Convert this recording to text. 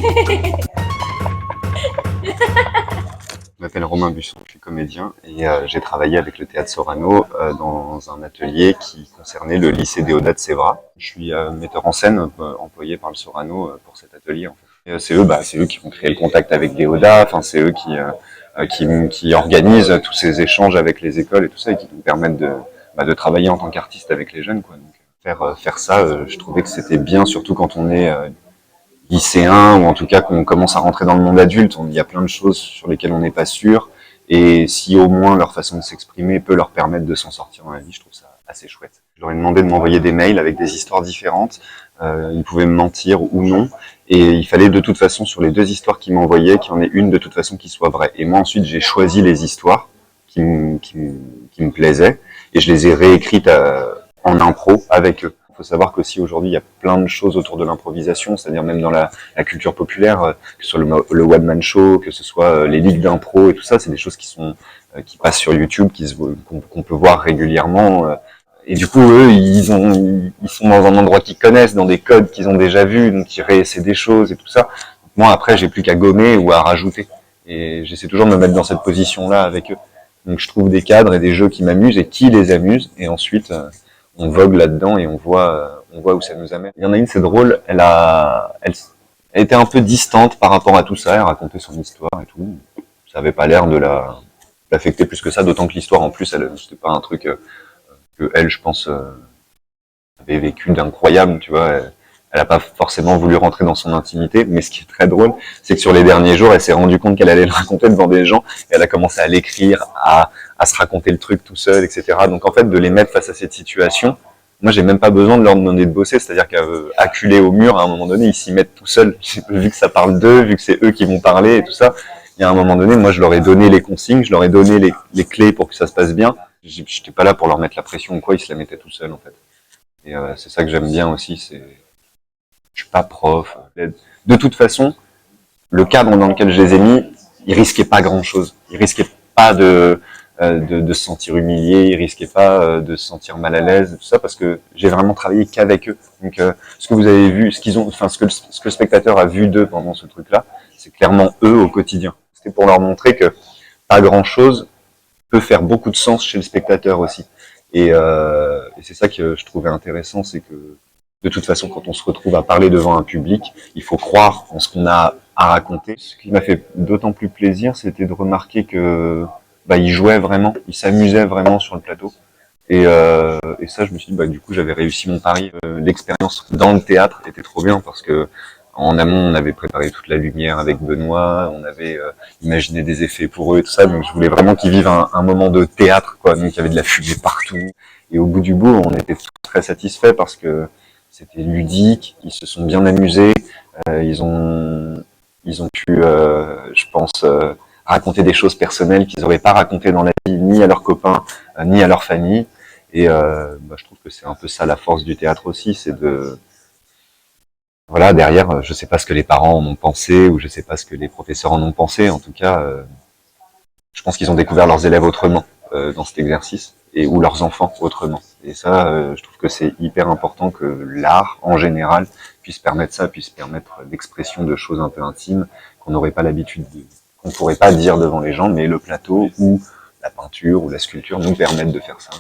Je m'appelle Romain Busson, je suis comédien et j'ai travaillé avec le Théâtre Sorano dans un atelier qui concernait le lycée Déodat de Sévras. Je suis metteur en scène employé par le Sorano pour cet atelier. En fait. C'est eux qui vont créer le contact avec Déodat. Enfin, c'est eux qui organisent tous ces échanges avec les écoles et tout ça et qui nous permettent de travailler en tant qu'artiste avec les jeunes, quoi. Donc, faire ça, je trouvais que c'était bien, surtout quand on est lycéen, ou en tout cas qu'on commence à rentrer dans le monde adulte. Il y a plein de choses sur lesquelles on n'est pas sûr, et si au moins leur façon de s'exprimer peut leur permettre de s'en sortir dans la vie, je trouve ça assez chouette. Je leur ai demandé de m'envoyer des mails avec des histoires différentes, ils pouvaient me mentir ou non, et il fallait de toute façon, sur les 2 histoires qu'ils m'envoyaient, qu'il y en ait une de toute façon qui soit vraie. Et moi ensuite j'ai choisi les histoires qui me plaisaient, et je les ai réécrites en impro avec eux. Il faut savoir qu'aussi aujourd'hui il y a plein de choses autour de l'improvisation, c'est-à-dire même dans la culture populaire, que ce soit le one man show, que ce soit les ligues d'impro et tout ça, c'est des choses qui passent sur YouTube, qu'on peut voir régulièrement. Et du coup, eux, ils sont dans un endroit qu'ils connaissent, dans des codes qu'ils ont déjà vus, donc ils réessaient des choses et tout ça. Moi, après, j'ai plus qu'à gommer ou à rajouter. Et j'essaie toujours de me mettre dans cette position-là avec eux. Donc je trouve des cadres et des jeux qui m'amusent et qui les amusent, et ensuite on vogue là-dedans et on voit où ça nous amène. Il y en a une, c'est drôle, elle était un peu distante par rapport à tout ça, elle racontait son histoire et tout. Ça avait pas l'air de l'affecter plus que ça, d'autant que l'histoire en plus, c'était pas un truc que elle, je pense, avait vécu d'incroyable, tu vois. Elle a pas forcément voulu rentrer dans son intimité, mais ce qui est très drôle, c'est que sur les derniers jours, elle s'est rendue compte qu'elle allait le raconter devant des gens, et elle a commencé à l'écrire, à se raconter le truc tout seul, etc. Donc en fait, de les mettre face à cette situation, moi j'ai même pas besoin de leur demander de bosser, c'est-à-dire qu'acculés au mur, à un moment donné, ils s'y mettent tout seuls. Vu que ça parle d'eux, vu que c'est eux qui vont parler et tout ça, il y a un moment donné, moi je leur ai donné les consignes, je leur ai donné les clés pour que ça se passe bien. J'étais pas là pour leur mettre la pression ou quoi, ils se la mettaient tout seuls en fait. Et c'est ça que j'aime bien aussi, je suis pas prof. De toute façon, le cadre dans lequel je les ai mis, ils risquaient pas grand-chose. Ils risquaient pas de se sentir humiliés, ils risquaient pas de se sentir mal à l'aise, tout ça, parce que j'ai vraiment travaillé qu'avec eux. Donc, ce que vous avez vu, ce que le spectateur a vu d'eux pendant ce truc-là, c'est clairement eux au quotidien. C'était pour leur montrer que pas grand-chose peut faire beaucoup de sens chez le spectateur aussi. Et c'est ça que je trouvais intéressant, c'est que de toute façon, quand on se retrouve à parler devant un public, il faut croire en ce qu'on a à raconter. Ce qui m'a fait d'autant plus plaisir, c'était de remarquer que ils jouaient vraiment, ils s'amusaient vraiment sur le plateau. Et ça, je me suis dit, du coup, j'avais réussi mon pari. L'expérience dans le théâtre était trop bien parce que en amont, on avait préparé toute la lumière avec Benoît, on avait imaginé des effets pour eux et tout ça. Donc, je voulais vraiment qu'ils vivent un moment de théâtre, quoi. Donc, il y avait de la fumée partout. Et au bout du bout, on était très satisfaits parce que c'était ludique, ils se sont bien amusés, ils ont pu, je pense, raconter des choses personnelles qu'ils n'auraient pas racontées dans la vie, ni à leurs copains, ni à leur famille. Et je trouve que c'est un peu ça la force du théâtre aussi, c'est voilà, derrière, je sais pas ce que les parents en ont pensé, ou je sais pas ce que les professeurs en ont pensé, en tout cas, je pense qu'ils ont découvert leurs élèves autrement dans cet exercice, ou leurs enfants autrement. Et ça, je trouve que c'est hyper important que l'art, en général, puisse permettre ça, puisse permettre l'expression de choses un peu intimes qu'on n'aurait pas l'habitude qu'on pourrait pas dire devant les gens, mais le plateau ou la peinture ou la sculpture nous permettent de faire ça.